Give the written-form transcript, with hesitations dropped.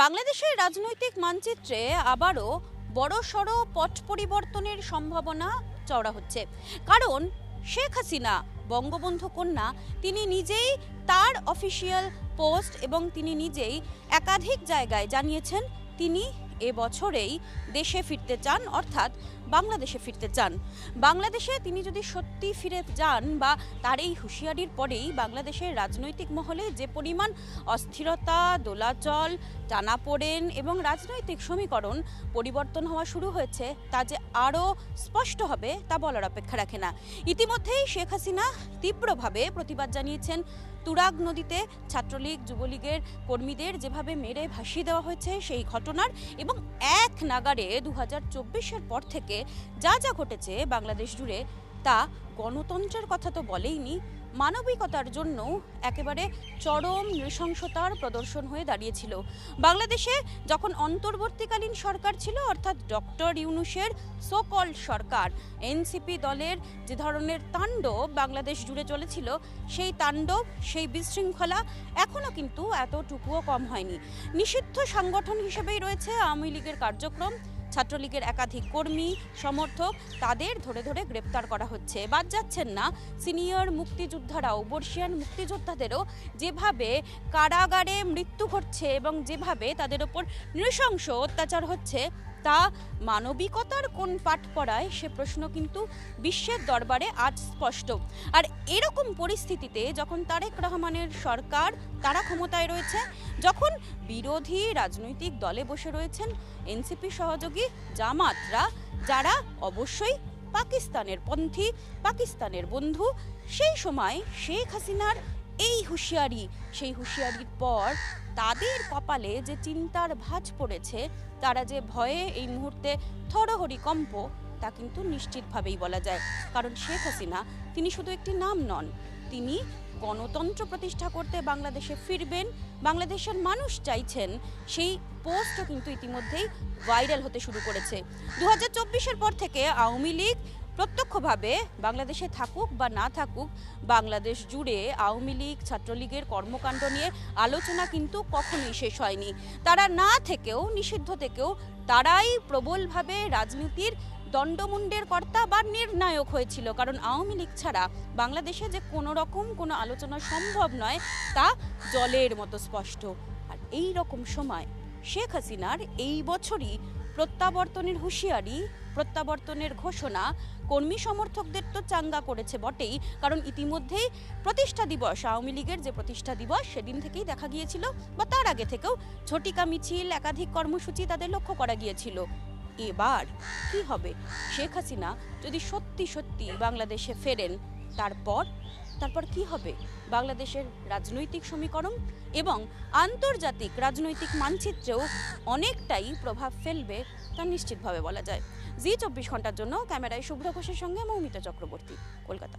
বাংলাদেশের রাজনৈতিক মানচিত্রে আবারও বড়সড় পট পরিবর্তনের সম্ভাবনা চওড়া হচ্ছে। কারণ শেখ হাসিনা বঙ্গবন্ধু কন্যা তিনি নিজেই তার অফিসিয়াল পোস্ট এবং তিনি নিজেই একাধিক জায়গায় জানিয়েছেন তিনি এবছরেই দেশে ফিরতে চান, অর্থাৎ বাংলাদেশে ফিরতে চান। বাংলাদেশে তিনি যদি সত্যি ফিরে যান বা তার এই হুঁশিয়ারির পরেই বাংলাদেশের রাজনৈতিক মহলে যে পরিমাণ অস্থিরতা, দোলাচল, টানাপোড়েন এবং রাজনৈতিক সমীকরণ পরিবর্তন হওয়া শুরু হয়েছে তা যে আরও স্পষ্ট হবে তা বলার অপেক্ষা রাখে না। ইতিমধ্যেই শেখ হাসিনা তীব্রভাবে প্রতিবাদ জানিয়েছেন তুরাগ নদীতে ছাত্রলীগ যুবলীগের কর্মীদের যেভাবে মেরে ভাসিয়ে দেওয়া হয়েছে সেই ঘটনার, এবং এক নাগারে 2024-এর পর থেকে যা যা ঘটেছে বাংলাদেশ জুড়ে তা গণতন্ত্রের কথা তো বলেইনি, মানবিকতার জন্য একেবারে চরম নৃশংসতার প্রদর্শন হয়ে দাঁড়িয়েছিল। বাংলাদেশে যখন অন্তর্বর্তীকালীন সরকার ছিল, অর্থাৎ ডক্টর ইউনূসের সোকল সরকার, এনসিপি দলের যে ধরনের তাণ্ডব বাংলাদেশ জুড়ে চলেছিল, সেই তাণ্ডব, সেই বিশৃঙ্খলা এখনও কিন্তু এতটুকুও কম হয়নি। নিষিদ্ধ সংগঠন হিসেবেই রয়েছে আওয়ামী লীগের কার্যক্রম। ছাত্রলীগের একাধিক কর্মী সমর্থক তাদের ধরে ধরে গ্রেপ্তার করা হচ্ছে। বাদ যাচ্ছেন না সিনিয়র মুক্তিযোদ্ধারাও, বর্ষিয়ান মুক্তিযোদ্ধাদেরও যেভাবে কারাগারে মৃত্যু ঘটছে এবং যেভাবে তাদের ওপর নৃশংস অত্যাচার হচ্ছে তা মানবিকতার কোন পাঠ পড়ায় সে প্রশ্ন কিন্তু বিশ্বের দরবারে আজ স্পষ্ট। আর এরকম পরিস্থিতিতে যখন তারেক রহমানের সরকার তারা ক্ষমতায় রয়েছে, যখন বিরোধী রাজনৈতিক দলে বসে রয়েছেন এনসিপি সহযোগী জামাতরা, যারা অবশ্যই পাকিস্তানের পন্থী, পাকিস্তানের বন্ধু, সেই সময় শেখ হাসিনার এই হুঁশিয়ারি, সেই হুঁশিয়ারির পর তাদের কপালে যে চিন্তার ভাঁজ পড়েছে, তারা যে ভয়ে এই মুহূর্তে থরহরিকম্প, তা কিন্তু নিশ্চিতভাবেই বলা যায়। কারণ শেখ হাসিনা তিনি শুধু একটি নাম নন, তিনি গণতন্ত্র প্রতিষ্ঠা করতে বাংলাদেশে ফিরবেন। বাংলাদেশের মানুষ চাইছেন, সেই পোস্টও কিন্তু ইতিমধ্যেই ভাইরাল হতে শুরু করেছে। 2024-এর পর থেকে আওয়ামী লীগ প্রত্যক্ষভাবে বাংলাদেশে থাকুক বা না থাকুক, বাংলাদেশ জুড়ে আওয়ামী লীগ ছাত্রলীগের কর্মকাণ্ড নিয়ে আলোচনা কিন্তু কখনোই শেষ হয়নি। তারা না থেকেও, নিষিদ্ধ থেকেও তারাই প্রবলভাবে রাজনীতির দণ্ডমুণ্ডের কর্তা বা নির্ণায়ক হয়েছিল। কারণ আওয়ামী লীগ ছাড়া বাংলাদেশে যে কোনো রকম কোনো আলোচনা সম্ভব নয় তা জলের মতো স্পষ্ট। আর এই রকম সময় শেখ হাসিনার এই বছরই প্রত্যাবর্তনের হুঁশিয়ারি, প্রত্যাবর্তনের ঘোষণা কর্মী সমর্থকদের তো চাঙ্গা করেছে বটেই। কারণ ইতিমধ্যেই প্রতিষ্ঠা দিবস, আওয়ামী লীগের যে প্রতিষ্ঠা দিবস, সেদিন থেকেই দেখা গিয়েছিল বা তার আগে থেকেও ঝটিকা মিছিল, একাধিক কর্মসূচি তাদের লক্ষ্য করা গিয়েছিল। এবার কি হবে? শেখ হাসিনা যদি সত্যি সত্যি বাংলাদেশে ফেরেন, তারপর কি হবে বাংলাদেশের রাজনৈতিক সমীকরণ এবং আন্তর্জাতিক রাজনৈতিক মানচিত্রেও অনেকটাই প্রভাব ফেলবে তা নিশ্চিতভাবে বলা যায়। জি 24 ঘন্টার জন্য ক্যামেরায় শুভ্র ঘোষের সঙ্গে মৌমিতা চক্রবর্তী, কলকাতা।